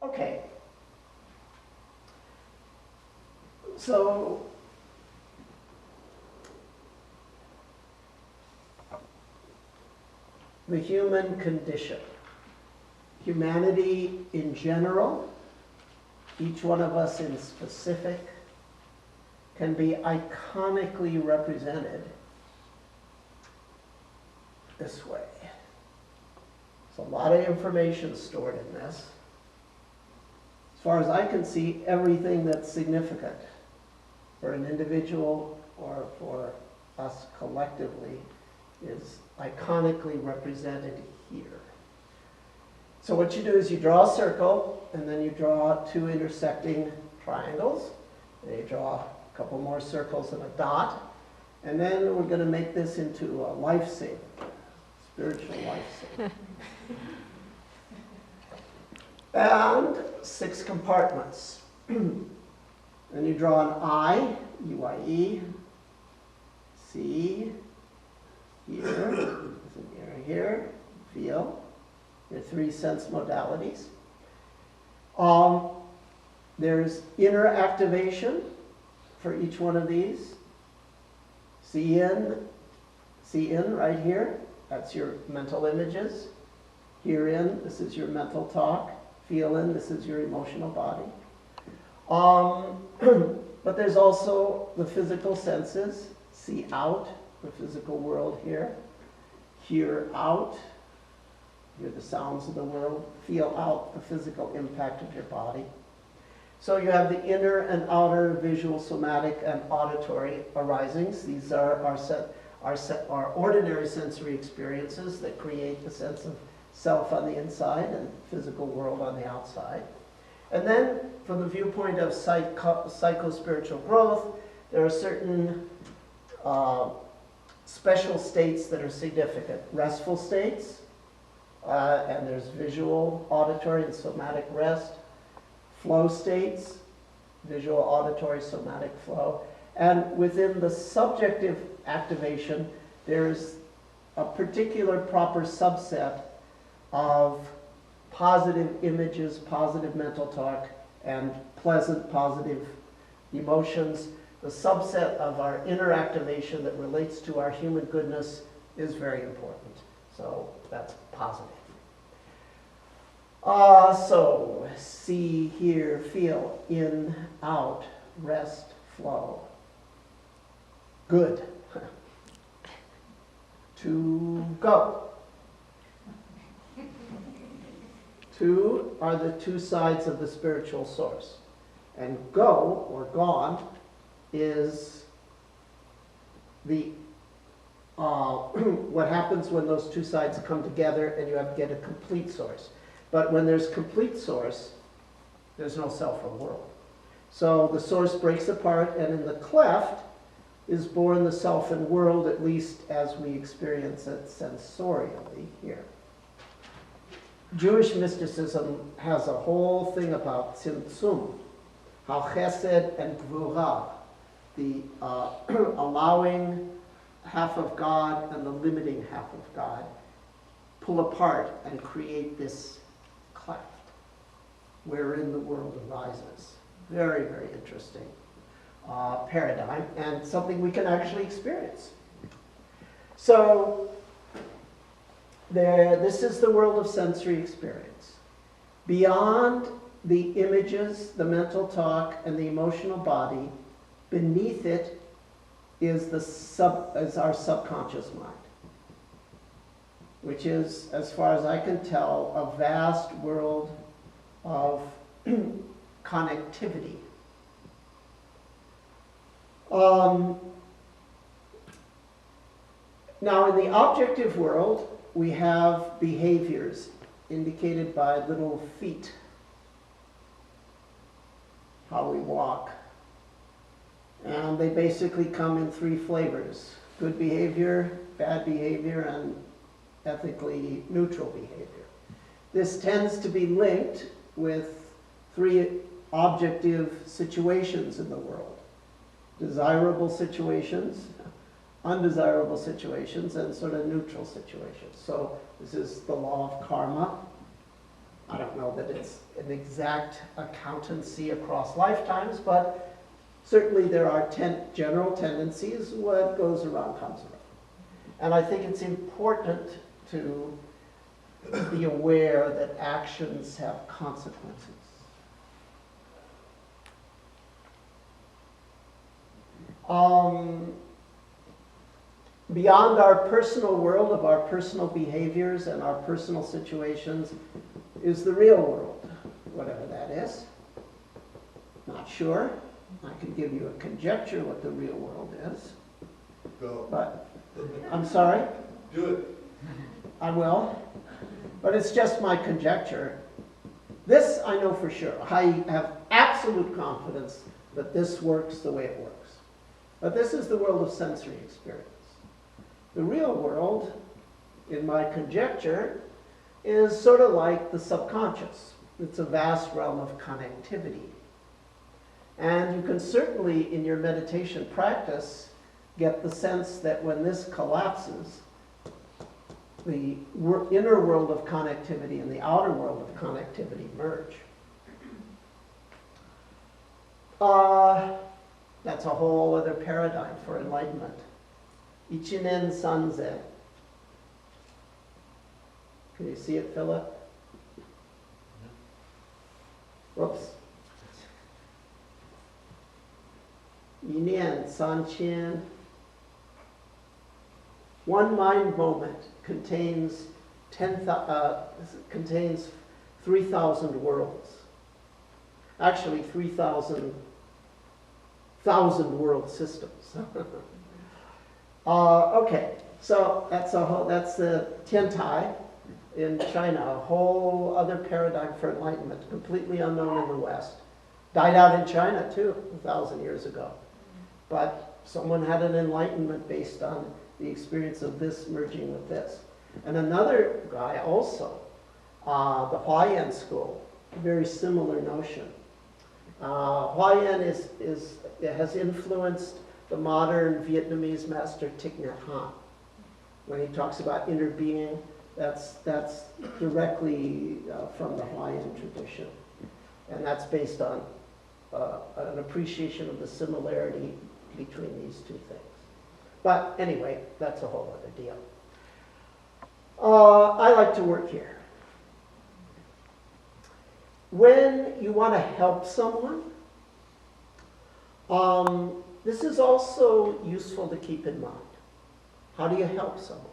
Okay. So the human condition. Humanity in general, each one of us in specific, can be iconically represented this way. There's a lot of information stored in this. As far as I can see, everything that's significant for an individual or for us collectively is iconically represented here. So what you do is you draw a circle, and then you draw two intersecting triangles, and you draw a couple more circles and a dot, and then we're going to make this into a life scene, spiritual life scene. And 6 compartments. And you draw an I, U-I-E, C, here, there's an ear here, feel. Your 3 sense modalities. There's inner activation for each one of these. See in right here, that's your mental images. Hear in, this is your mental talk. Feel in, this is your emotional body. But there's also the physical senses. See out, the physical world here. Hear out. Hear the sounds of the world, feel out the physical impact of your body. So you have the inner and outer visual, somatic, and auditory arisings. These are our ordinary sensory experiences that create the sense of self on the inside and physical world on the outside. And then, from the viewpoint of psycho-spiritual growth, there are certain special states that are significant. Restful states, and there's visual, auditory, and somatic rest. Flow states, visual, auditory, somatic flow. And within the subjective activation, there's a particular proper subset of positive images, positive mental talk, and pleasant, positive emotions. The subset of our inner activation that relates to our human goodness is very important. So that's positive. So see, hear, feel, in, out, rest, flow. Good. To go. 2 are the 2 sides of the spiritual source. And go, or gone, is the what happens when those 2 sides come together and you have to get a complete source. But when there's complete source, there's no self or world. So the source breaks apart, and in the cleft is born the self and world, at least as we experience it sensorially here. Jewish mysticism has a whole thing about tzimtzum, how chesed and gvura, the allowing half of God and the limiting half of God, pull apart and create this cleft wherein the world arises. Very, very interesting paradigm, and something we can actually experience. So this is the world of sensory experience. Beyond the images, the mental talk, and the emotional body, beneath it is our subconscious mind, which is, as far as I can tell, a vast world of connectivity. Now, in the objective world, we have behaviors indicated by little feet, how we walk. And they basically come in 3 flavors: good behavior, bad behavior, and ethically neutral behavior. This tends to be linked with 3 objective situations in the world: desirable situations, undesirable situations, and sort of neutral situations. So this is the law of karma. I don't know that it's an exact accountancy across lifetimes, but certainly there are general tendencies. What goes around comes around. And I think it's important to be aware that actions have consequences. Beyond our personal world of our personal behaviors and our personal situations is the real world, whatever that is. Not sure. I can give you a conjecture what the real world is. Go. But, I'm sorry? Do it. I will. But it's just my conjecture. This I know for sure. I have absolute confidence that this works the way it works. But this is the world of sensory experience. The real world, in my conjecture, is sort of like the subconscious. It's a vast realm of connectivity. And you can certainly, in your meditation practice, get the sense that when this collapses, the inner world of connectivity and the outer world of connectivity merge. That's a whole other paradigm for enlightenment. Ichinen Sanzen. Can you see it, Philip? Whoops. Yinian Sanqian. One mind moment contains 3,000 worlds. Actually, 3,000 world systems. Okay, so that's the Tiantai in China, a whole other paradigm for enlightenment, completely unknown in the West. Died out in China too, 1,000 years ago. But someone had an enlightenment based on the experience of this merging with this. And another guy also, the Huayan school, a very similar notion. Huayan has influenced the modern Vietnamese master Thich Nhat Hanh. When he talks about inner being, that's directly from the Huayan tradition. And that's based on an appreciation of the similarity between these two things. But anyway, that's a whole other deal. I like to work here. When you want to help someone, this is also useful to keep in mind. How do you help someone?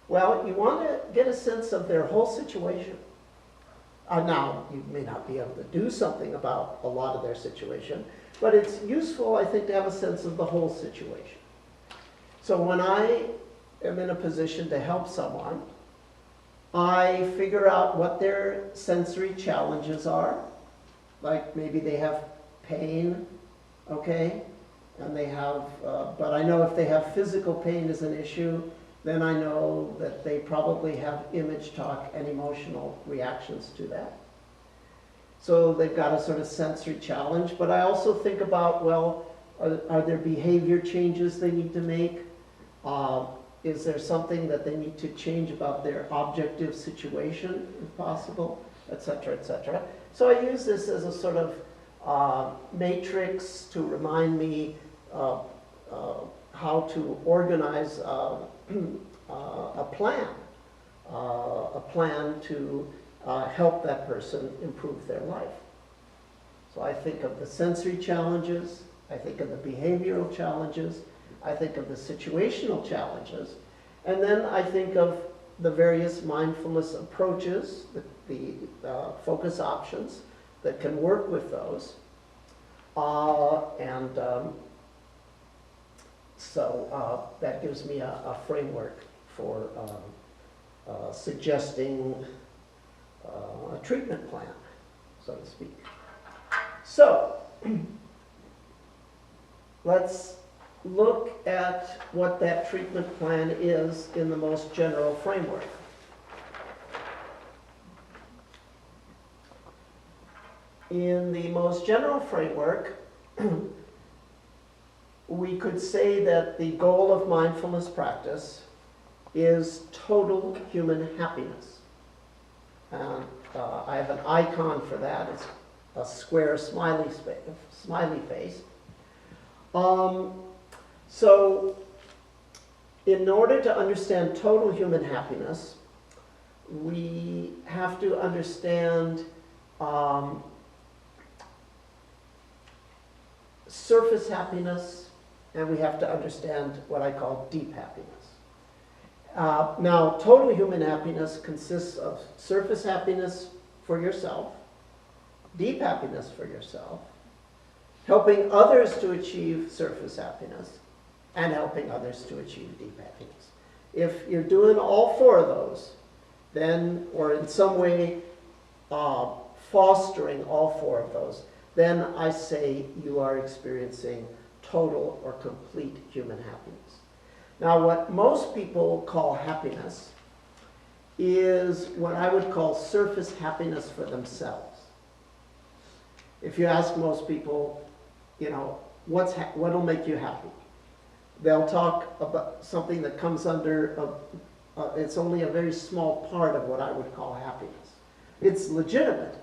Well, you want to get a sense of their whole situation. Now, you may not be able to do something about a lot of their situation, but it's useful, I think, to have a sense of the whole situation. So when I am in a position to help someone, I figure out what their sensory challenges are. Like maybe they have pain, okay? And they have, but I know if they have physical pain as an issue, then I know that they probably have image talk and emotional reactions to that. So they've got a sort of sensory challenge, but I also think about, well, are there behavior changes they need to make? Is there something that they need to change about their objective situation, if possible, et cetera, et cetera. So I use this as a sort of matrix to remind me how to organize a plan to help that person improve their life. So I think of the sensory challenges, I think of the behavioral challenges, I think of the situational challenges, and then I think of the various mindfulness approaches, the focus options that can work with those. So that gives me a framework for suggesting a treatment plan, so to speak. So let's look at what that treatment plan is in the most general framework. In the most general framework, we could say that the goal of mindfulness practice is total human happiness. And I have an icon for that. It's a square smiley face. So in order to understand total human happiness, we have to understand surface happiness, and we have to understand what I call deep happiness. Now, total human happiness consists of surface happiness for yourself, deep happiness for yourself, helping others to achieve surface happiness, and helping others to achieve deep happiness. If you're doing all four of those, then, or in some way fostering all four of those, then I say you are experiencing total or complete human happiness. Now, what most people call happiness is what I would call surface happiness for themselves. If you ask most people, you know, what'll make you happy? They'll talk about something that comes under, it's only a very small part of what I would call happiness. It's legitimate,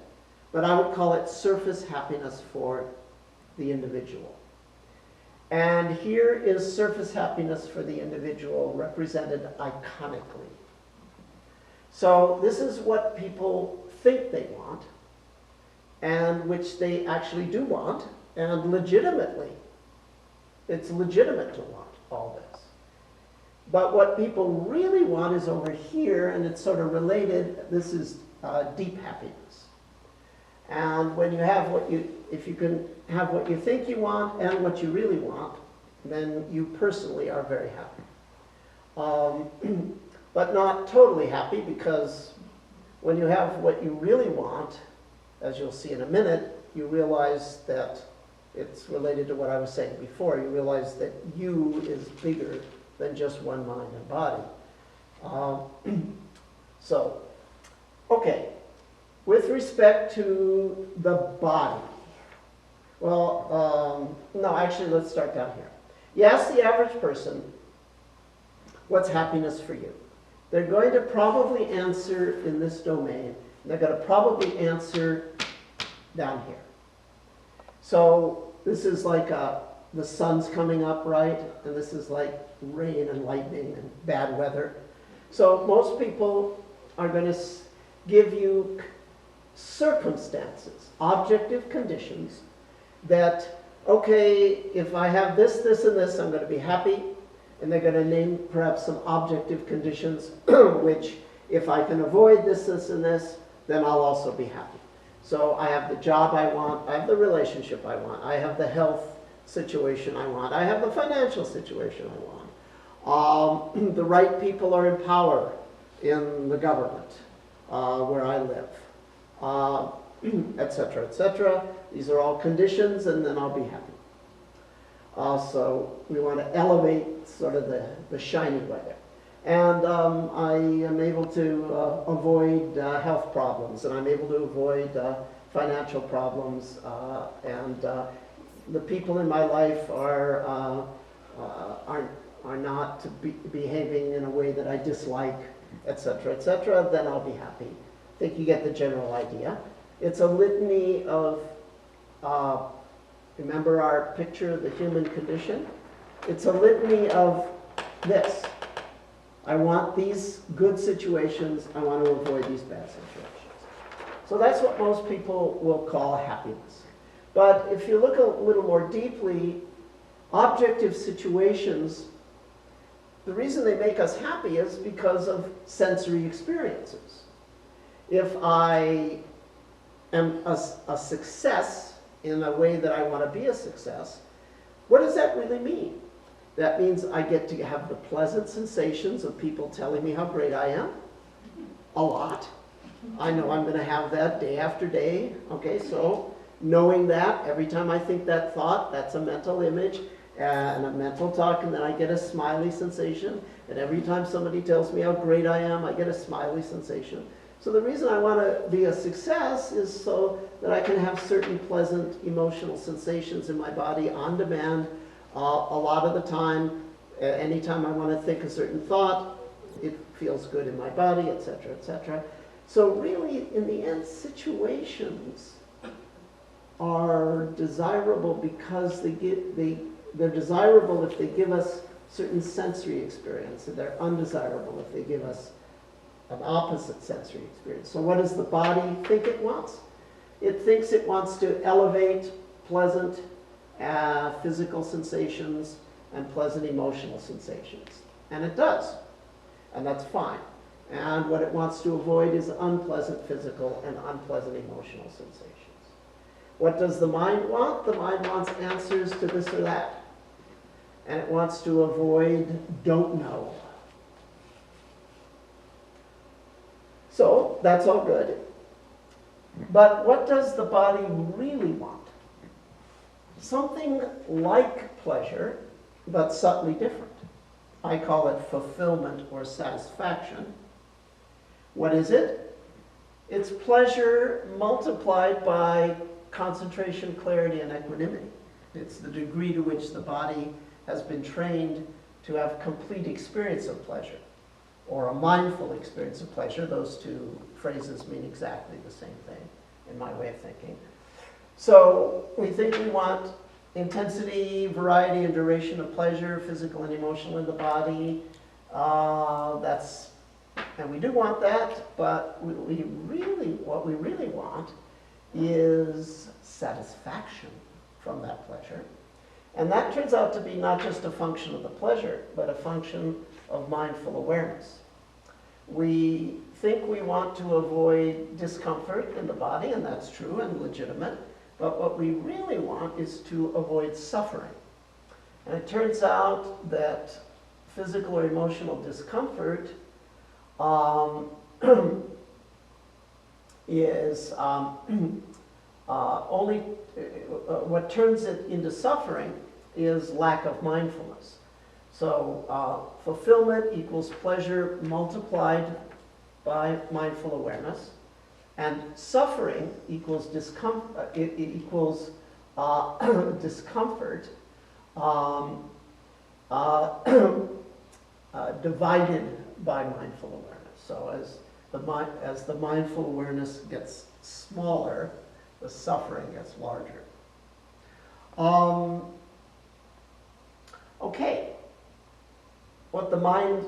but I would call it surface happiness for the individual. And here is surface happiness for the individual represented iconically. So this is what people think they want, and which they actually do want, and legitimately. It's legitimate to want all this. But what people really want is over here, and it's sort of related. This is deep happiness. And when you have if you can have what you think you want and what you really want, then you personally are very happy. But not totally happy, because when you have what you really want, as you'll see in a minute, you realize that it's related to what I was saying before. You realize that you is bigger than just one mind and body. So, okay. With respect to the body, well, no, actually, let's start down here. You ask the average person, what's happiness for you? They're going to probably answer in this domain. They're going to probably answer down here. So this is like the sun's coming up, right? And this is like rain and lightning and bad weather. So most people are going to give you circumstances, objective conditions that, okay, if I have this, this, and this, I'm going to be happy. And they're going to name perhaps some objective conditions which, if I can avoid this, this, and this, then I'll also be happy. So I have the job I want, I have the relationship I want, I have the health situation I want, I have the financial situation I want. The right people are in power in the government where I live, etc., etc. These are all conditions, and then I'll be happy. So we want to elevate sort of the shiny weather. And I am able to avoid health problems, and I'm able to avoid financial problems, and the people in my life are not behaving in a way that I dislike, etc., etc., then I'll be happy. I think you get the general idea. It's a litany of, remember our picture of the human condition? It's a litany of this. I want these good situations, I want to avoid these bad situations. So that's what most people will call happiness. But if you look a little more deeply, objective situations, the reason they make us happy is because of sensory experiences. If I am a success in a way that I want to be a success, what does that really mean? That means I get to have the pleasant sensations of people telling me how great I am. A lot. I know I'm going to have that day after day. Okay, so knowing that, every time I think that thought, that's a mental image and a mental talk, and then I get a smiley sensation. And every time somebody tells me how great I am, I get a smiley sensation. So the reason I want to be a success is so that I can have certain pleasant emotional sensations in my body on demand. A lot of the time, anytime I want to think a certain thought, it feels good in my body, etc., etc. So really, in the end, situations are desirable because they're desirable if they give us certain sensory experience, and they're undesirable if they give us an opposite sensory experience. So what does the body think it wants? It thinks it wants to elevate pleasant physical sensations and pleasant emotional sensations. And it does. And that's fine. And what it wants to avoid is unpleasant physical and unpleasant emotional sensations. What does the mind want? The mind wants answers to this or that. And it wants to avoid don't know. So that's all good. But what does the body really want? Something like pleasure, but subtly different. I call it fulfillment or satisfaction. What is it? It's pleasure multiplied by concentration, clarity, and equanimity. It's the degree to which the body has been trained to have complete experience of pleasure, or a mindful experience of pleasure. Those two phrases mean exactly the same thing in my way of thinking. So we think we want intensity, variety, and duration of pleasure, physical and emotional in the body. And we do want that, but what we really want is satisfaction from that pleasure. And that turns out to be not just a function of the pleasure, but a function of mindful awareness. We think we want to avoid discomfort in the body, and that's true and legitimate, but what we really want is to avoid suffering. And it turns out that physical or emotional discomfort is only what turns it into suffering is lack of mindfulness. So fulfillment equals pleasure multiplied by mindful awareness, and suffering equals discomfort. Discomfort divided by mindful awareness. So as the mindful awareness gets smaller, the suffering gets larger. Okay, what the mind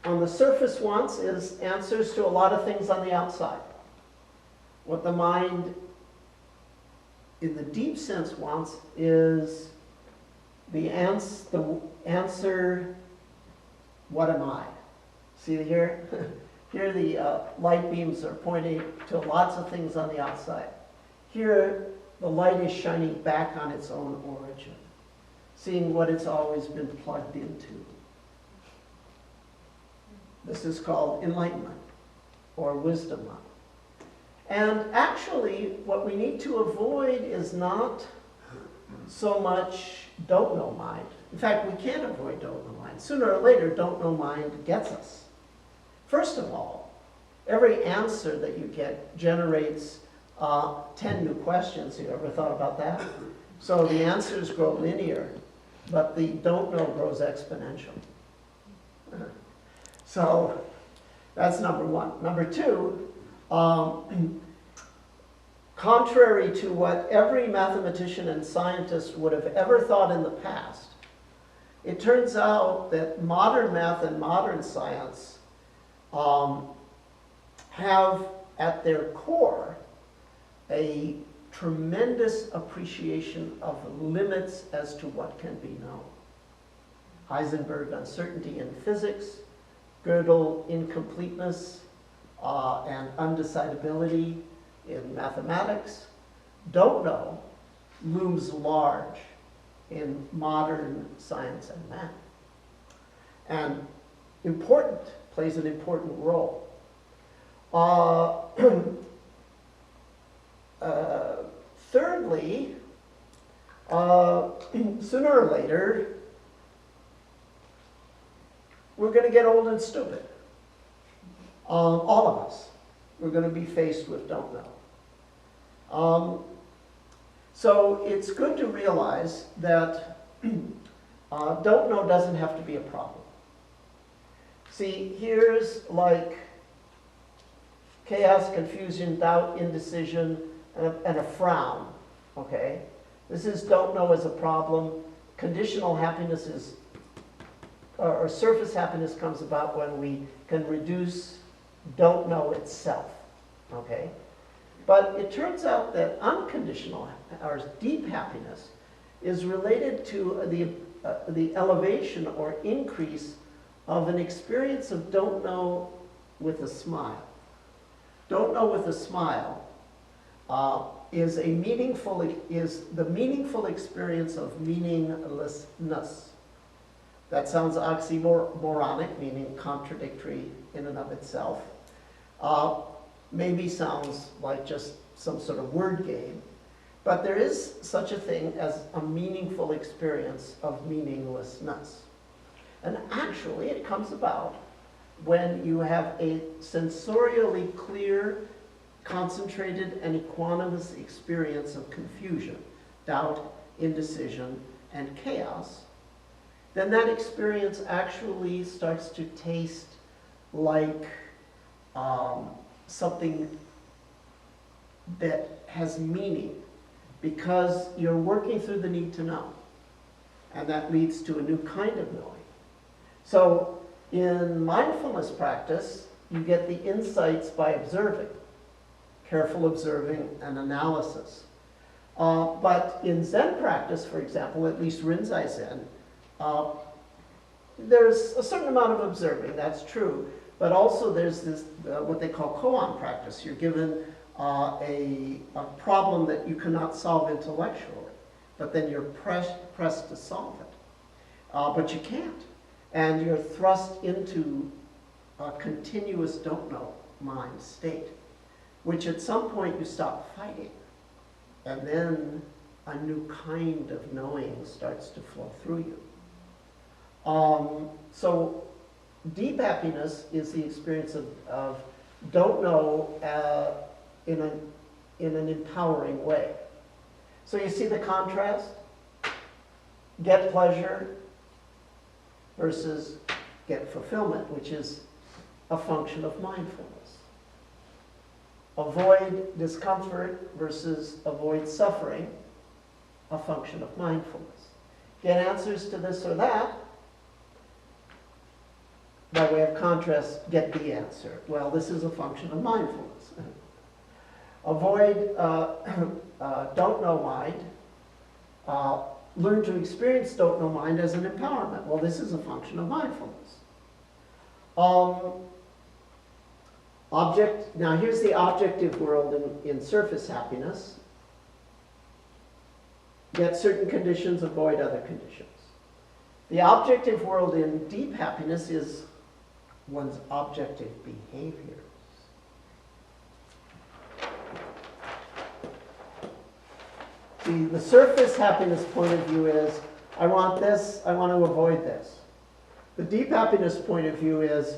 on the surface wants is answers to a lot of things on the outside. What the mind in the deep sense wants is the answer, what am I? See here? Here the light beams are pointing to lots of things on the outside. Here the light is shining back on its own origin, seeing what it's always been plugged into. This is called enlightenment or wisdom mind. And actually what we need to avoid is not so much don't know mind. In fact, we can't avoid don't know mind. Sooner or later, don't know mind gets us. First of all, every answer that you get generates 10 new questions. You ever thought about that? So the answers grow linear, but the don't know grows exponential. So that's number one. Number two, contrary to what every mathematician and scientist would have ever thought in the past, it turns out that modern math and modern science have at their core a tremendous appreciation of limits as to what can be known. Heisenberg uncertainty in physics, Gödel incompleteness and undecidability in mathematics. Don't know looms large in modern science and math. And important, plays an important role. Thirdly, sooner or later, we're going to get old and stupid. All of us. We're going to be faced with don't know. So it's good to realize that don't know doesn't have to be a problem. See, here's like chaos, confusion, doubt, indecision, and a frown, okay? This is don't know as a problem. Conditional happiness is, or surface happiness comes about when we can reduce don't know itself, okay? But it turns out that unconditional, or deep happiness, is related to the elevation or increase of an experience of don't know with a smile. Don't know with a smile is the meaningful experience of meaninglessness. That sounds oxymoronic, meaning contradictory in and of itself. Maybe sounds like just some sort of word game. But there is such a thing as a meaningful experience of meaninglessness. And actually, it comes about when you have a sensorially clear, concentrated, and equanimous experience of confusion, doubt, indecision, and chaos. Then that experience actually starts to taste like something that has meaning, because you're working through the need to know. And that leads to a new kind of knowing. So in mindfulness practice, you get the insights by observing, careful observing and analysis. But in Zen practice, for example, at least Rinzai Zen, there's a certain amount of observing, that's true, but also there's this, what they call koan practice. You're given a problem that you cannot solve intellectually, but then you're pressed to solve it. But you can't. And you're thrust into a continuous don't know mind state, which at some point you stop fighting. And then a new kind of knowing starts to flow through you. So deep happiness is the experience of don't know in an empowering way. So you see the contrast? Get pleasure versus get fulfillment, which is a function of mindfulness. Avoid discomfort versus avoid suffering, a function of mindfulness. Get answers to this or that. By way of contrast, get the answer. Well, this is a function of mindfulness. Avoid don't know mind. Learn to experience don't know mind as an empowerment. Well, this is a function of mindfulness. Now here's the objective world in surface happiness. Get certain conditions, avoid other conditions. The objective world in deep happiness is one's objective behaviors. See, the surface happiness point of view is, I want this, I want to avoid this. The deep happiness point of view is,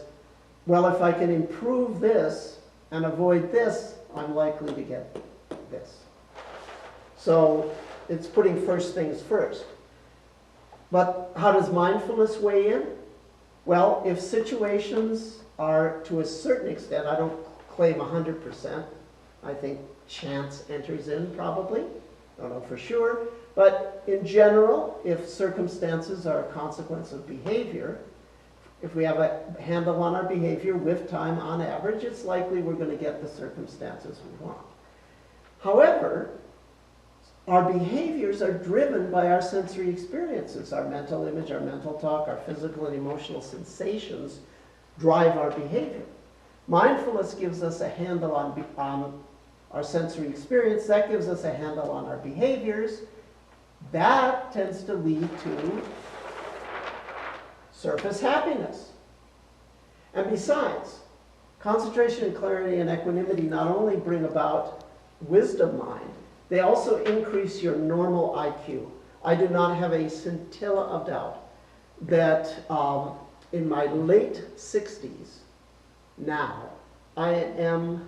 well, if I can improve this and avoid this, I'm likely to get this. So it's putting first things first. But how does mindfulness weigh in? Well, if situations are to a certain extent, I don't claim 100%, I think chance enters in probably, I don't know for sure, but in general, if circumstances are a consequence of behavior, if we have a handle on our behavior with time on average, it's likely we're going to get the circumstances we want. However, our behaviors are driven by our sensory experiences. Our mental image, our mental talk, our physical and emotional sensations drive our behavior. Mindfulness gives us a handle on our sensory experience. That gives us a handle on our behaviors. That tends to lead to surface happiness. And besides, concentration and clarity and equanimity not only bring about wisdom mind, they also increase your normal IQ. I do not have a scintilla of doubt that in my late 60s now, I am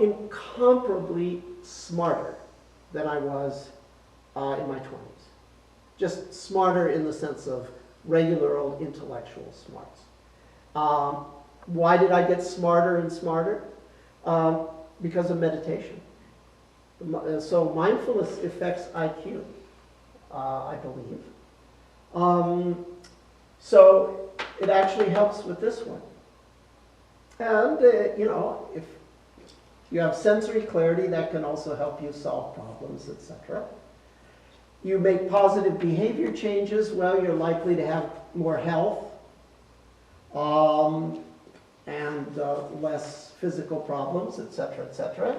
incomparably smarter than I was in my 20s. Just smarter in the sense of regular old intellectual smarts. Why did I get smarter and smarter? Because of meditation. So mindfulness affects IQ, I believe. So it actually helps with this one. And, you know, if you have sensory clarity, that can also help you solve problems, etc. You make positive behavior changes, well, you're likely to have more health and less physical problems, etc., etc.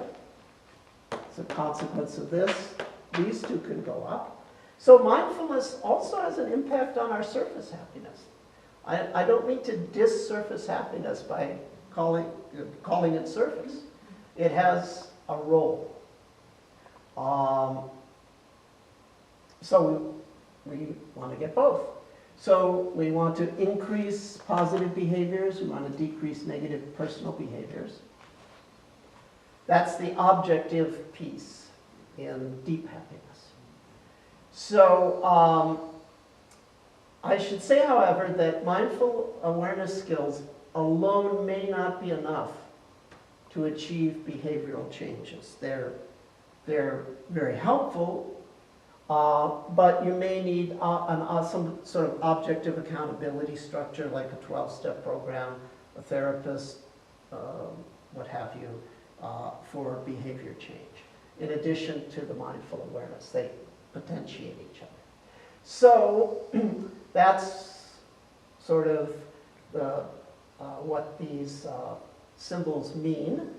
As a consequence of this, these two can go up. So mindfulness also has an impact on our surface happiness. I don't mean to diss surface happiness by calling it surface. It has a role. So we want to get both. So we want to increase positive behaviors. We want to decrease negative personal behaviors. That's the objective piece in deep happiness. So I should say, however, that mindful awareness skills alone may not be enough to achieve behavioral changes. They're very helpful, but you may need some sort of objective accountability structure, like a 12-step program, a therapist, what have you, for behavior change. In addition to the mindful awareness, they potentiate each other. So that's sort of what these symbols mean.